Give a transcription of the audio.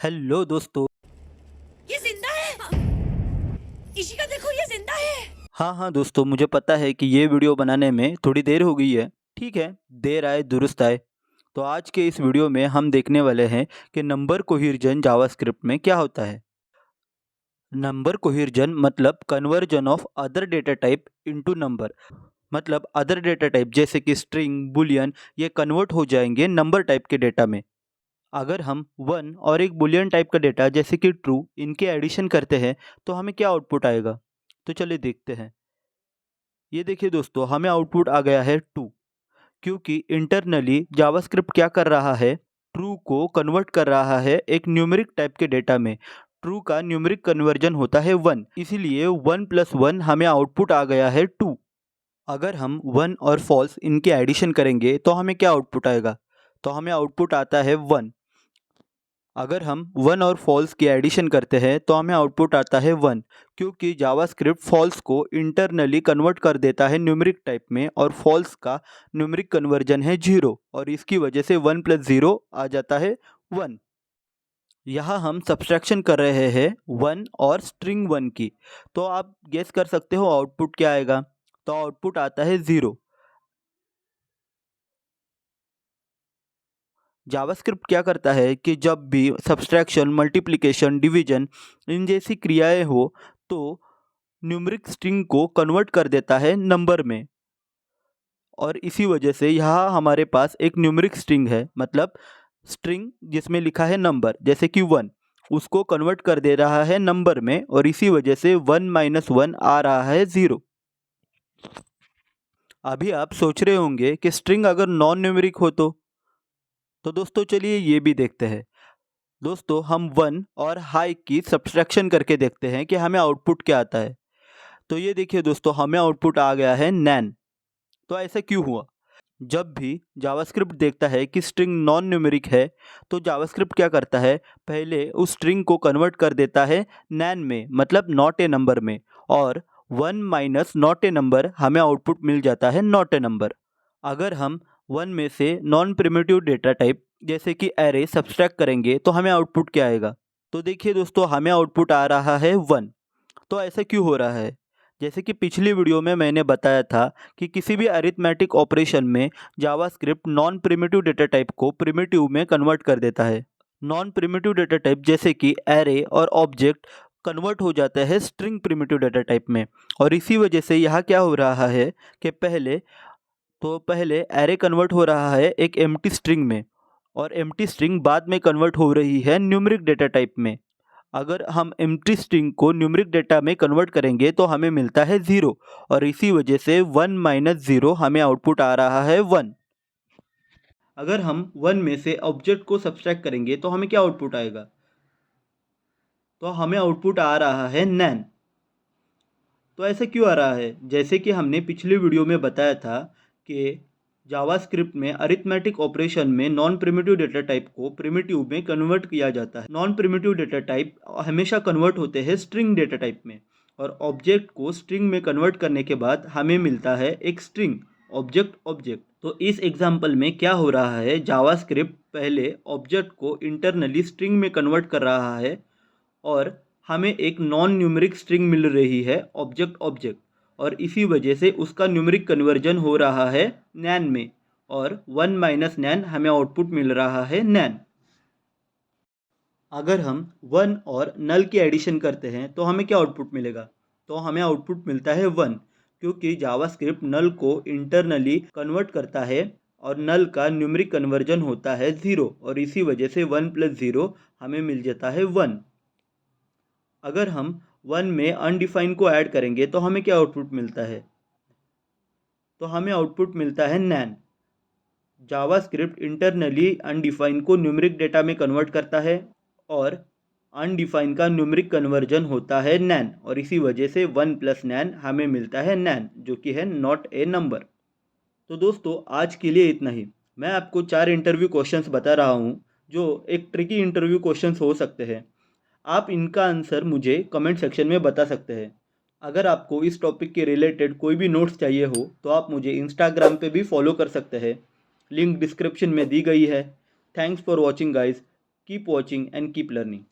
Hello दोस्तों। ये जिंदा है। इशिका देखो, ये जिंदा है। हाँ दोस्तों, मुझे पता है कि ये वीडियो बनाने में थोड़ी देर हो गई है। ठीक है, देर आए दुरुस्त आए। तो आज के इस वीडियो में हम देखने वाले हैं कि नंबर कोहेरेजन जावास्क्रिप्ट में क्या होता है। नंबर कोहेरेजन मतलब conversion of other data type into number. मतलब अदर डेटा टाइप जैसे कि स्ट्रिंग, बुलियन, ये कन्वर्ट हो जाएंगे नंबर टाइप के डेटा में। अगर हम वन और एक बुलियन टाइप का डेटा जैसे कि ट्रू, इनके एडिशन करते हैं तो हमें क्या आउटपुट आएगा। तो चलिए देखते हैं। ये देखिए दोस्तों, हमें आउटपुट आ गया है टू। क्योंकि इंटरनली जावास्क्रिप्ट क्या कर रहा है, ट्रू को कन्वर्ट कर रहा है एक न्यूमेरिक टाइप के डेटा में। ट्रू का न्यूमेरिक कन्वर्जन होता है वन, इसीलिए वन प्लस वन हमें आउटपुट आ गया है टू। अगर हम वन और फॉल्स इनके एडिशन करेंगे तो हमें क्या आउटपुट आएगा। तो हमें आउटपुट आता है वन। अगर हम वन और फॉल्स की एडिशन करते हैं तो हमें आउटपुट आता है वन। क्योंकि जावास्क्रिप्ट फॉल्स को इंटरनली कन्वर्ट कर देता है न्यूमेरिक टाइप में, और फॉल्स का न्यूमेरिक कन्वर्जन है जीरो, और इसकी वजह से वन प्लस ज़ीरो आ जाता है वन। यहाँ हम सब्सट्रैक्शन कर रहे हैं वन और स्ट्रिंग वन की। तो आप गेस कर सकते हो आउटपुट क्या आएगा। तो आउटपुट आता है ज़ीरो। जावास्क्रिप्ट क्या करता है कि जब भी सब्सट्रैक्शन, मल्टीप्लिकेशन, डिवीजन इन जैसी क्रियाएं हो तो न्यूमेरिक स्ट्रिंग को कन्वर्ट कर देता है नंबर में। और इसी वजह से यहाँ हमारे पास एक न्यूमेरिक स्ट्रिंग है, मतलब स्ट्रिंग जिसमें लिखा है नंबर जैसे कि वन, उसको कन्वर्ट कर दे रहा है नंबर में, और इसी वजह से वन माइनस वन आ रहा है ज़ीरो। अभी आप सोच रहे होंगे कि स्ट्रिंग अगर नॉन न्यूमेरिक हो तो दोस्तों चलिए ये भी देखते हैं। दोस्तों, हम वन और हाई की सब्सट्रैक्शन करके देखते हैं कि हमें आउटपुट क्या आता है। तो ये देखिए दोस्तों, हमें आउटपुट आ गया है नैन। तो ऐसा क्यों हुआ। जब भी जावास्क्रिप्ट देखता है कि स्ट्रिंग नॉन न्यूमेरिक है तो जावास्क्रिप्ट क्या करता है, पहले उस स्ट्रिंग को कन्वर्ट कर देता है नैन में, मतलब नॉट ए नंबर में। और one minus not a number हमें आउटपुट मिल जाता है नॉट ए नंबर। अगर हम वन में से नॉन प्रिमिटिव डेटा टाइप जैसे कि एरे सब्सट्रैक्ट करेंगे तो हमें आउटपुट क्या आएगा। तो देखिए दोस्तों, हमें आउटपुट आ रहा है वन। तो ऐसा क्यों हो रहा है। जैसे कि पिछली वीडियो में मैंने बताया था कि किसी भी अरिथमेटिक ऑपरेशन में JavaScript non primitive data type को प्रिमिटिव में कन्वर्ट कर देता है। नॉन प्रिमिटिव डेटा टाइप जैसे कि एरे और ऑब्जेक्ट कन्वर्ट हो जाता है स्ट्रिंग प्रिमिटिव डेटा टाइप में। और इसी वजह से यहाँ क्या हो रहा है कि पहले एरे कन्वर्ट हो रहा है एक एम्प्टी स्ट्रिंग में, और एम्प्टी स्ट्रिंग बाद में कन्वर्ट हो रही है न्यूमेरिक डेटा टाइप में। अगर हम एम्प्टी स्ट्रिंग को न्यूमेरिक डेटा में कन्वर्ट करेंगे तो हमें मिलता है ज़ीरो, और इसी वजह से वन माइनस ज़ीरो हमें आउटपुट आ रहा है वन। अगर हम वन में से ऑब्जेक्ट को सब्सट्रैक्ट करेंगे तो हमें क्या आउटपुट आएगा। तो हमें आउटपुट आ रहा है नैन। तो ऐसा क्यों आ रहा है, जैसे कि हमने पिछली वीडियो में बताया था कि जावास्क्रिप्ट में अरिथमेटिक ऑपरेशन में नॉन प्रिमिटिव डेटा टाइप को प्रिमिटिव में कन्वर्ट किया जाता है। नॉन प्रिमिटिव डेटा टाइप हमेशा कन्वर्ट होते हैं स्ट्रिंग डेटा टाइप में, और ऑब्जेक्ट को स्ट्रिंग में कन्वर्ट करने के बाद हमें मिलता है एक स्ट्रिंग ऑब्जेक्ट ऑब्जेक्ट। तो इस एग्जाम्पल में क्या हो रहा है, जावास्क्रिप्ट पहले ऑब्जेक्ट को इंटरनली स्ट्रिंग में कन्वर्ट कर रहा है, और हमें एक नॉन न्यूमेरिक स्ट्रिंग मिल रही है ऑब्जेक्ट ऑब्जेक्ट, और इसी वजह से उसका न्यूमेरिक कन्वर्जन हो रहा है नैन में, और वन माइनस नैन हमें आउटपुट मिल रहा है नैन। अगर हम वन और नल की एडिशन करते हैं तो हमें क्या आउटपुट मिलेगा। तो हमें आउटपुट मिलता है वन, क्योंकि जावास्क्रिप्ट नल को इंटरनली कन्वर्ट करता है, और नल का न्यूमेरिक कन्वर्जन होता है ज़ीरो, और इसी वजह से वन प्लस ज़ीरो हमें मिल जाता है वन। अगर हम वन में अनडिफाइन को ऐड करेंगे तो हमें क्या आउटपुट मिलता है। तो हमें आउटपुट मिलता है नैन। जावास्क्रिप्ट इंटरनली अनडिफाइन को न्यूमेरिक डेटा में कन्वर्ट करता है, और अनडिफाइन का न्यूमेरिक कन्वर्जन होता है नैन, और इसी वजह से वन प्लस नैन हमें मिलता है नैन, जो कि है नॉट ए नंबर। तो दोस्तों, आज के लिए इतना ही। मैं आपको चार इंटरव्यू क्वेश्चंस बता रहा हूँ जो एक ट्रिकी इंटरव्यू क्वेश्चंस हो सकते हैं। आप इनका आंसर मुझे कमेंट सेक्शन में बता सकते हैं। अगर आपको इस टॉपिक के रिलेटेड कोई भी नोट्स चाहिए हो तो आप मुझे इंस्टाग्राम पे भी फॉलो कर सकते हैं, लिंक डिस्क्रिप्शन में दी गई है। Thanks for watching guys. Keep watching and keep learning.